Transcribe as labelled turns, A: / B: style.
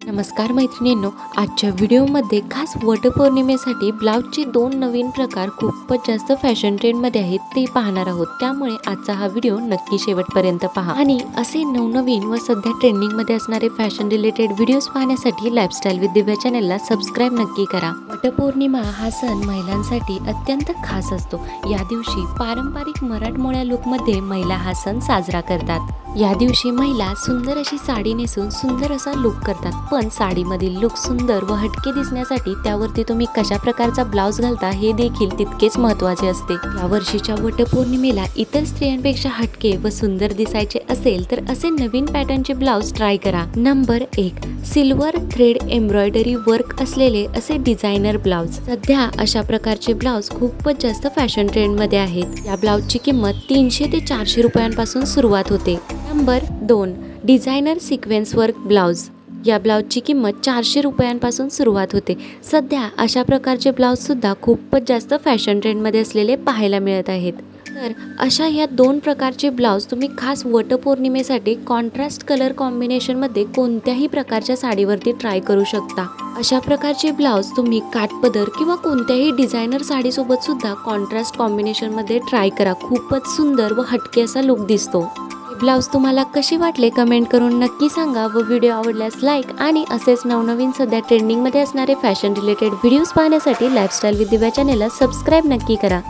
A: नमस्कार मैत्रिणींनो, आजच्या व्हिडिओमध्ये खास वटपौर्णिमेसाठी ब्लाउजचे 2 नवीन प्रकार खूपच जास्त फॅशन ट्रेंडमध्ये आहेत ते पाहणार आहोत। त्यामुळे आजचा हा व्हिडिओ नक्की शेवटपर्यंत पहा आणि असे नवनवीन व सध्या ट्रेंडिंगमध्ये असणारे फॅशन रिलेटेड व्हिडिओज पाहण्यासाठी लाईफस्टाईल विथ दिव्या चॅनलला सबस्क्राइब नक्की करा। वटपौर्णिमा हा सण महिलांसाठी अत्यंत खास असतो। या दिवशी पारंपरिक मराठमोळ्या लुकमध्ये महिला हा सण साजरा करतात। या दिवशी महिला सुंदर अशी साडी नेसून सुंदर असा लुक करतात, पण साडीमधील लुक सुंदर व हटके दिसण्यासाठी त्यावरती तुम्ही कशा प्रकारचा ब्लाउज घालता हे देखील तितकेच महत्त्वाचे असते। या वर्षीच्या वटपौर्णिमेला इतर स्त्रियांपेक्षा हटके व सुंदर दिसायचे असेल तर असे नवीन पॅटर्नचे ब्लाउज ट्राय करा। Number 1, silver thread embroidery work असलेले असे डिझायनर ब्लाउज। सध्या अशा प्रकारचे ब्लाउज खूपच जास्त फॅशन ट्रेंडमध्ये आहेत। या ब्लाउजची किंमत 300 ते 400 रुपयांपासून सुरुवात होते। Number 2, designer sequence work blouse. या ब्लाउजची किंमत 400 रुपयांपासून सुरुवात होते। सध्या अशा प्रकारचे ब्लाउज सुद्धा खूपच जास्त फॅशन ट्रेंडमध्ये असलेले पाहायला मिळत आहेत। तर अशा या 2 प्रकारचे ब्लाउज तुम्ही खास वटपौर्णिमेसाठी कॉन्ट्रास्ट कलर कॉम्बिनेशनमध्ये कोणत्याही प्रकारच्या साडीवरती ट्राय करू शकता। अशा प्रकारचे ब्लाउज तुम्ही काठपदर किंवा कोणत्याही डिझायनर साडीसोबत सुद्धा कॉन्ट्रास्ट कॉम्बिनेशनमध्ये ट्राय करा। खूपच सुंदर व हटके असा लुक दिसतो। ब्लाउज तुम्हाला कशी वाटले कमेंट करून नक्की सांगा व व्हिडिओ आवडल्यास लाईक आणि असेच नवनवीन सध्या ट्रेंडिंगमध्ये असणारे फॅशन रिलेटेड व्हिडिओज पाहण्यासाठी लाईफस्टाईल विथ दिव्या चॅनलला सबस्क्राइब नक्की करा।